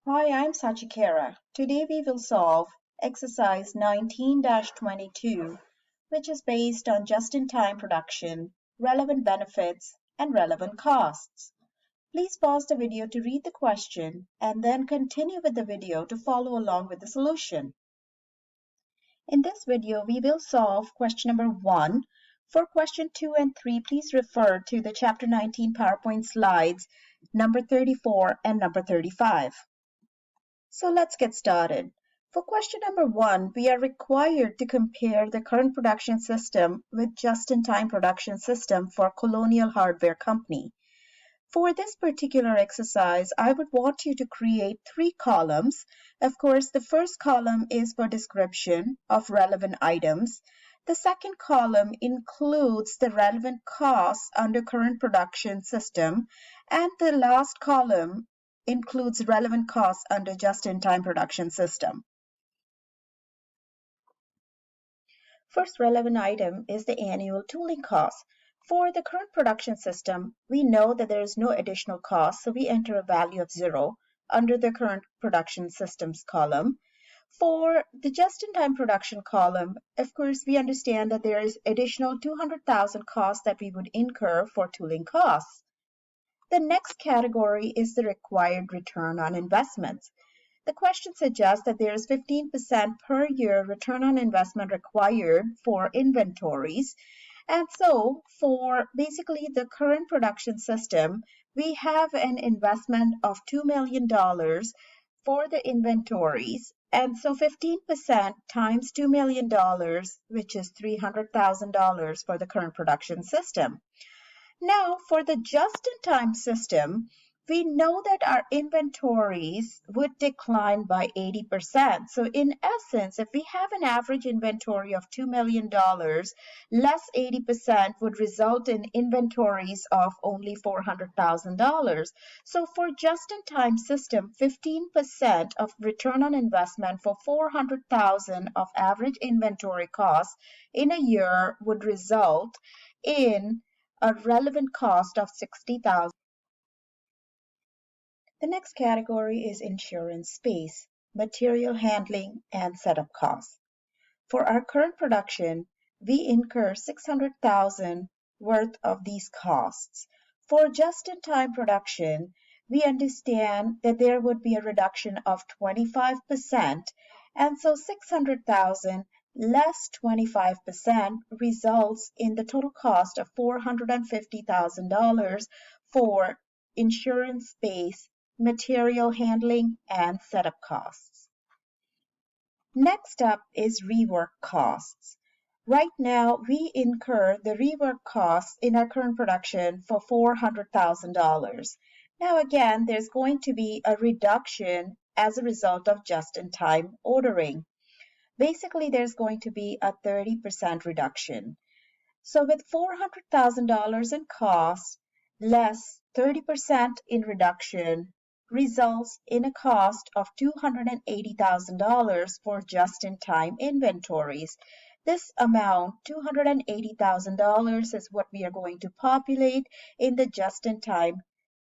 Hi, I'm Sachikara. Today we will solve exercise 19-22, which is based on just-in-time production, relevant benefits, and relevant costs. Please pause the video to read the question and then continue with the video to follow along with the solution. In this video, we will solve question number 1. For question 2 and 3, please refer to the Chapter 19 PowerPoint slides, number 34 and number 35. So let's get started. For question number 1, we are required to compare the current production system with just-in-time production system for Colonial Hardware Company. For this particular exercise, I would want you to create 3 columns. Of course, the first column is for description of relevant items. The second column includes the relevant costs under current production system, and the last column includes relevant costs under just-in-time production system. First relevant item is the annual tooling cost. For the current production system, we know that there is no additional cost, so we enter a value of 0 under the current production systems column. For the just-in-time production column, of course, we understand that there is additional 200,000 costs that we would incur for tooling costs. The next category is the required return on investments. The question suggests that there is 15% per year return on investment required for inventories. And so for basically the current production system, we have an investment of $2 million for the inventories. And so 15% times $2 million, which is $300,000 for the current production system. Now, for the just-in-time system, we know that our inventories would decline by 80%. So in essence, if we have an average inventory of $2 million, less 80% would result in inventories of only $400,000. So for just-in-time system, 15% of return on investment for $400,000 of average inventory costs in a year would result in a relevant cost of $60,000. The next category is insurance space, material handling, and setup costs. For our current production, we incur $600,000 worth of these costs. For just-in-time production, we understand that there would be a reduction of 25%, and so $600,000 less 25% results in the total cost of $450,000 for insurance space, material handling, and setup costs. Next up is rework costs. Right now, we incur the rework costs in our current production for $400,000. Now again, there's going to be a reduction as a result of just-in-time ordering. Basically, there's going to be a 30% reduction. So with $400,000 in cost, less 30% in reduction, results in a cost of $280,000 for just-in-time inventories. This amount, $280,000, is what we are going to populate in the just-in-time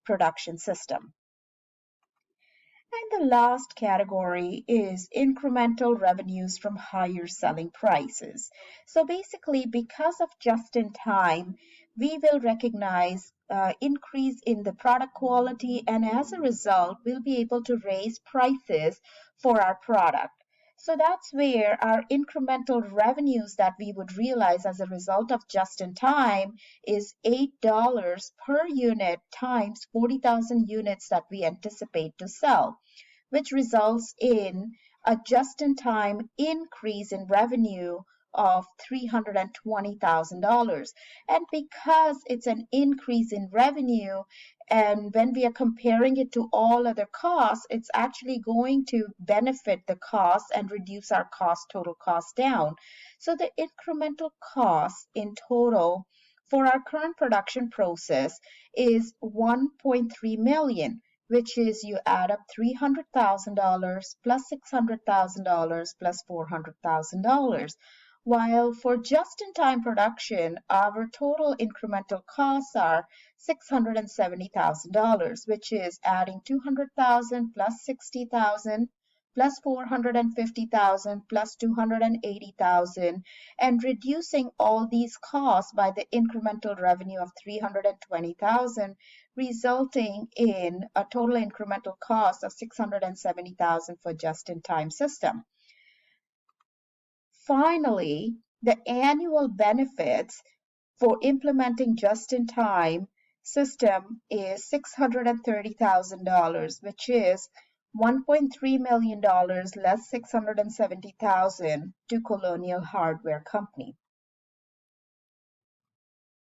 production system. And the last category is incremental revenues from higher selling prices. So basically, because of just-in-time, we will recognize increase in the product quality, and as a result, we'll be able to raise prices for our product. So that's where our incremental revenues that we would realize as a result of just-in-time is $8 per unit times 40,000 units that we anticipate to sell, which results in a just-in-time increase in revenue of $320,000. And because it's an increase in revenue, and when we are comparing it to all other costs, it's actually going to benefit the cost and reduce our total cost down. So the incremental cost in total for our current production process is $1.3 million, which is you add up $300,000 plus $600,000 plus $400,000. while for just-in-time production, our total incremental costs are $670,000, which is adding $200,000 plus $60,000 plus $450,000 plus $280,000 and reducing all these costs by the incremental revenue of $320,000, resulting in a total incremental cost of $670,000 for just-in-time system. Finally, the annual benefits for implementing just-in-time system is $630,000, which is $1.3 million less $670,000 to Colonial Hardware Company.